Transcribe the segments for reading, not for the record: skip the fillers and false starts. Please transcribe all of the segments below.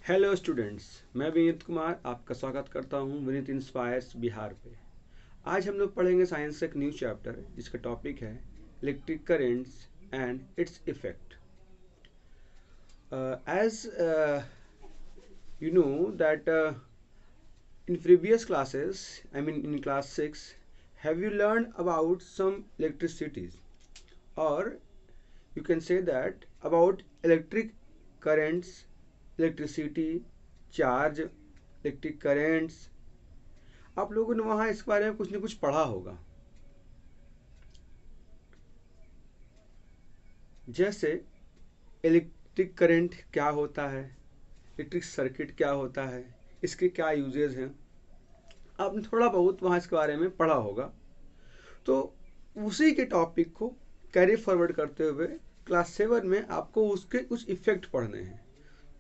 Hello students, मैं विनीत कुमार आपका स्वागत करता हूं विनीत इंस्पायर्स बिहार पे। आज हम लोग पढ़ेंगे साइंस का एक न्यू चैप्टर जिसका टॉपिक है electric currents and its effect. As you know that in previous classes, I mean in class 6, have you learned about some electricities, or you can say that about electric currents, electricity, charge, electric currents. आप लोगों ने वहाँ इसके बारे में कुछ न कुछ पढ़ा होगा। जैसे इलेक्ट्रिक करंट क्या होता है, इलेक्ट्रिक सर्किट क्या होता है, इसके क्या यूजेस हैं, आपने थोड़ा बहुत वहाँ इसके बारे में पढ़ा होगा। तो उसी के टॉपिक को कैरी फॉरवर्ड करते हुए क्लास 7 में आपको उसके कुछ इफेक्ट पढ़ने हैं।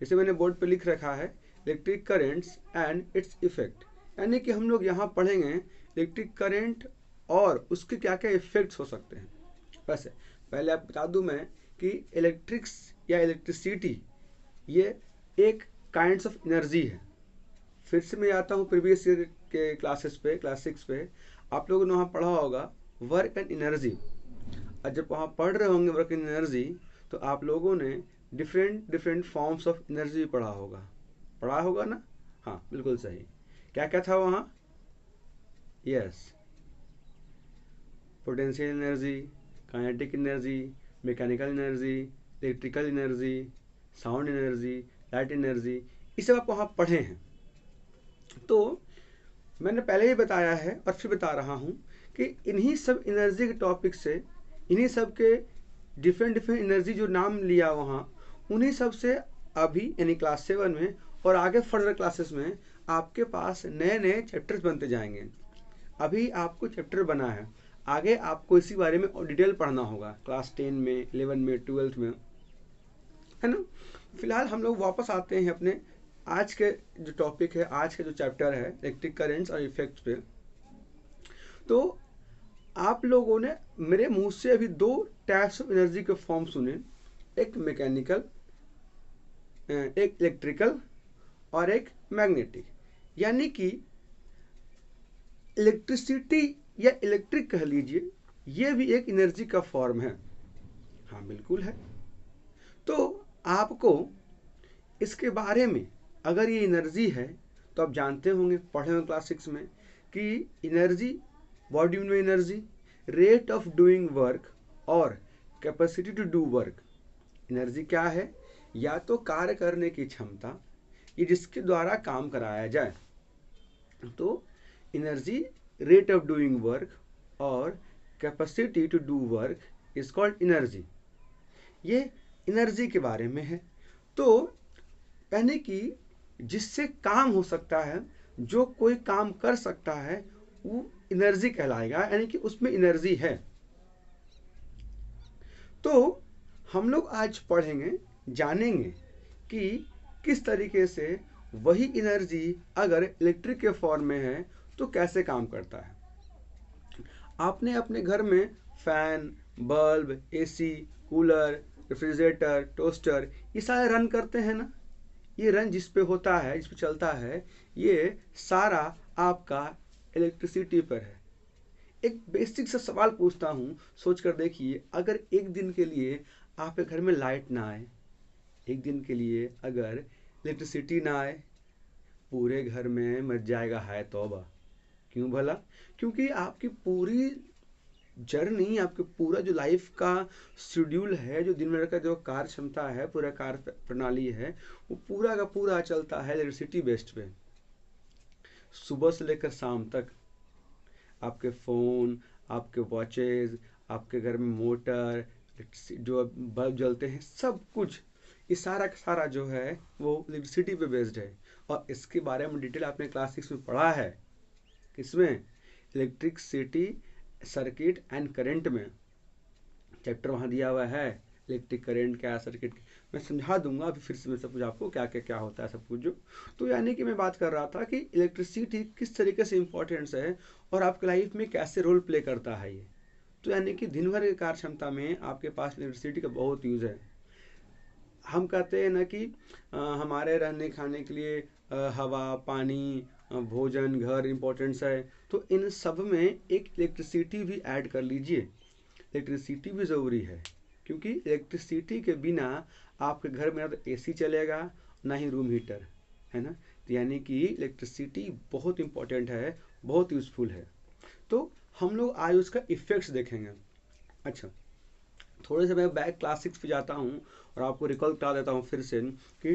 जैसे मैंने बोर्ड पे लिख रखा है electric currents and its effect, यानी कि हम लोग यहाँ पढ़ेंगे इलेक्ट्रिक करंट और उसके क्या क्या इफेक्ट्स हो सकते हैं। वैसे पहले आप बता दूं मैं कि इलेक्ट्रिक्स या इलेक्ट्रिसिटी ये एक काइंड्स ऑफ एनर्जी है। फिर से मैं आता हूँ प्रीवियस ईयर के क्लासेस पे, क्लास 6 पे आप लोगों ने वहाँ पढ़ा होगा वर्क एंड एनर्जी। और जब वहाँ पढ़ रहे होंगे वर्क एंड एनर्जी, तो आप लोगों ने different different forms of energy पढ़ा होगा ना। हाँ, बिल्कुल सही। क्या क्या था वहाँ? Yes, potential energy, kinetic energy, mechanical energy, electrical energy, sound energy, light energy, ये सब आप वहाँ पढ़े हैं। तो मैंने पहले ही बताया है और फिर बता रहा हूँ कि इन्हीं सब एनर्जी के टॉपिक से, इन्हीं सब के डिफरेंट डिफरेंट एनर्जी जो नाम लिया वहाँ, उन्हीं सब से अभी यानी क्लास 7 में और आगे फर्दर क्लासेस में आपके पास नए नए चैप्टर्स बनते जाएंगे। अभी आपको चैप्टर बना है, आगे आपको इसी बारे में और डिटेल पढ़ना होगा क्लास 10 में, 11 में, 12th में, है ना। फिलहाल हम लोग वापस आते हैं अपने आज के जो टॉपिक है, आज का जो चैप्टर है इलेक्ट्रिक करेंट्स और इफेक्ट्स पे। तो आप लोगों ने मेरे मुंह से अभी दो टाइप्स ऑफ एनर्जी के फॉर्म सुने, एक मैकेनिकल, एक इलेक्ट्रिकल और एक मैग्नेटिक। यानी कि इलेक्ट्रिसिटी या इलेक्ट्रिक कह लीजिए, ये भी एक एनर्जी का फॉर्म है। हाँ, बिल्कुल है। तो आपको इसके बारे में, अगर ये एनर्जी है तो आप जानते होंगे, पढ़े होंगे क्लास 6 में कि energy, what do you know energy? Rate of doing work और capacity to do work. Energy क्या है? या तो कार्य करने की क्षमता, ये जिसके द्वारा काम कराया जाए। तो energy, rate of doing work और capacity to do work is called energy. ये एनर्जी के बारे में है। तो यानी कि जिससे काम हो सकता है, जो कोई काम कर सकता है, वो एनर्जी कहलाएगा, यानी कि उसमें एनर्जी है। तो हम लोग आज पढ़ेंगे, जानेंगे कि किस तरीके से वही एनर्जी अगर इलेक्ट्रिक के फॉर्म में है तो कैसे काम करता है। आपने अपने घर में fan, bulb, AC, cooler, refrigerator, toaster, ये सारे रन करते हैं ना। ये रन जिस पे होता है, जिस पे चलता है, ये सारा आपका इलेक्ट्रिसिटी पर है। एक बेसिक सा सवाल पूछता हूँ, सोच कर देखिए, अगर एक दिन के लिए आपके घर में लाइट ना आए, एक दिन के लिए अगर इलेक्ट्रिसिटी ना आए, पूरे घर में मच जाएगा हाय तौबा। क्यों भला? क्योंकि आपकी पूरी जर्नी, आपके पूरा जो लाइफ का शेड्यूल है, जो दिन भर का जो कार्य क्षमता है, पूरा कार्य प्रणाली है, वो पूरा का पूरा चलता है इलेक्ट्रिसिटी बेस्ड पे। सुबह से लेकर शाम तक आपके फ़ोन, आपके वॉचेज, आपके घर में मोटर, जो बल्ब जलते हैं, सब कुछ, ये सारा का सारा जो है वो इलेक्ट्रिसिटी पे बेस्ड है। और इसके बारे में डिटेल आपने क्लास 6 में पढ़ा है। किसमें? इलेक्ट्रिसिटी, सर्किट एंड करंट में चैप्टर वहाँ दिया हुआ है। इलेक्ट्रिक करंट क्या, सर्किट, मैं समझा दूंगा अभी फिर से मैं सब कुछ आपको, क्या क्या क्या होता है सब कुछ जो। तो यानी कि मैं बात कर रहा था कि इलेक्ट्रिसिटी किस तरीके से इम्पोर्टेंस है और आपकी लाइफ में कैसे रोल प्ले करता है ये। तो यानी कि दिन भर की कार्य क्षमता में आपके पास इलेक्ट्रिसिटी का बहुत यूज़ है। हम कहते हैं ना कि हमारे रहने खाने के लिए हवा, पानी, भोजन, घर इम्पोर्टेंट्स है, तो इन सब में एक इलेक्ट्रिसिटी भी ऐड कर लीजिए। इलेक्ट्रिसिटी भी ज़रूरी है, क्योंकि इलेक्ट्रिसिटी के बिना आपके घर में ना तो एसी चलेगा, ना ही रूम हीटर, है ना। तो यानी कि इलेक्ट्रिसिटी बहुत इंपॉर्टेंट है, बहुत यूज़फुल है। तो हम लोग आज उसका इफ़ेक्ट्स देखेंगे। अच्छा, थोड़े से मैं बैक क्लास 6 पे जाता हूँ और आपको रिकॉल करा देता हूँ फिर से कि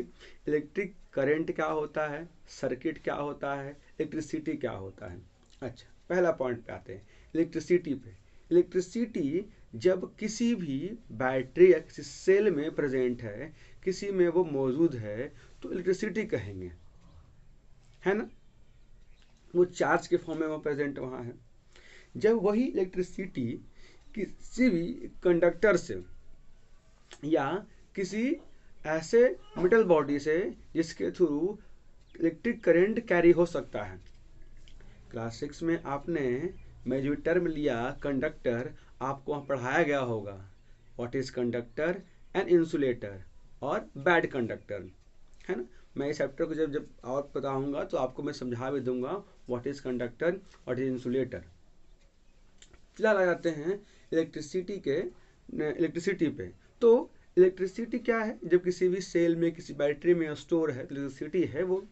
इलेक्ट्रिक करंट क्या होता है, सर्किट क्या होता है, इलेक्ट्रिसिटी क्या होता है। अच्छा, पहला पॉइंट पे आते हैं, इलेक्ट्रिसिटी पे। इलेक्ट्रिसिटी जब किसी भी बैटरी या किसी सेल में प्रेजेंट है, किसी में वो मौजूद है, तो इलेक्ट्रिसिटी कहेंगे, है ना। वो चार्ज के फॉर्म में वो प्रेजेंट वहाँ है। जब वही इलेक्ट्रिसिटी किसी भी कंडक्टर से या किसी ऐसे मेटल बॉडी से जिसके थ्रू इलेक्ट्रिक करंट कैरी हो सकता है। क्लास 6 में आपने मैं जो टर्म लिया कंडक्टर, आपको वहाँ पढ़ाया गया होगा what is conductor and insulator और बैड कंडक्टर, है ना। मैं इस चैप्टर को जब जब और बताऊंगा तो आपको मैं समझा भी दूंगा what is conductor, what is insulator. फिलहाल आ जाते हैं इलेक्ट्रिसिटी पे। तो इलेक्ट्रिसिटी क्या है, जब किसी भी सेल में, किसी बैटरी में स्टोर है, इलेक्ट्रिसिटी है वो।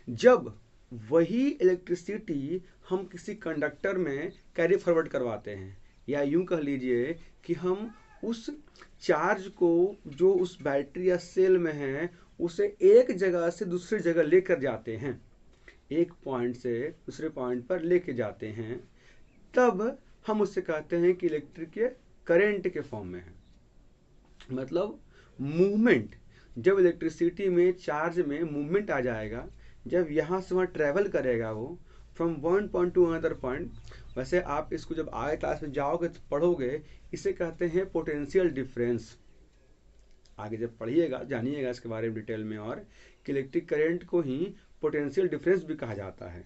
जब वही इलेक्ट्रिसिटी हम किसी कंडक्टर में कैरी फॉरवर्ड करवाते हैं, या यूं कह लीजिए कि हम उस चार्ज को जो उस बैटरी या सेल में है उसे एक जगह से दूसरी जगह लेकर जाते हैं, एक पॉइंट से दूसरे पॉइंट पर लेके जाते हैं, तब हम उससे कहते हैं कि इलेक्ट्रिक करंट के फॉर्म में है। मतलब मूवमेंट, जब इलेक्ट्रिसिटी में चार्ज में मूवमेंट आ जाएगा, जब यहाँ से वहाँ ट्रेवल करेगा वो from one point two another point. वैसे आप इसको जब आगे क्लास में जाओगे तो पढ़ोगे, इसे कहते हैं पोटेंशियल डिफरेंस। आगे जब पढ़िएगा जानिएगा इसके बारे में डिटेल में, और कि इलेक्ट्रिक करंट को ही पोटेंशियल डिफरेंस भी कहा जाता है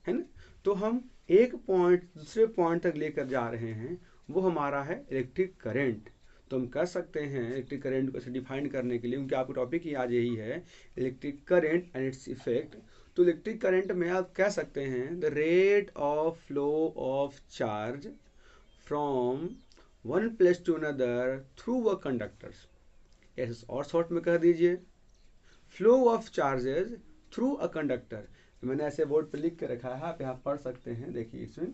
ना। तो हम एक पॉइंट दूसरे पॉइंट तक लेकर जा रहे हैं, वो हमारा है इलेक्ट्रिक करंट। तो हम कह सकते हैं इलेक्ट्रिक करंट को ऐसे डिफाइन करने के लिए, क्योंकि आपका टॉपिक ही आज यही है electric current and its effect. तो इलेक्ट्रिक करंट में आप कह सकते हैं the rate of flow of charge from one place to another through a conductors. ऐसे और शॉर्ट में कह दीजिए flow of charges through a conductor. मैंने ऐसे बोर्ड पर लिख के रखा है, आप यहाँ पढ़ सकते हैं। देखिए इसमें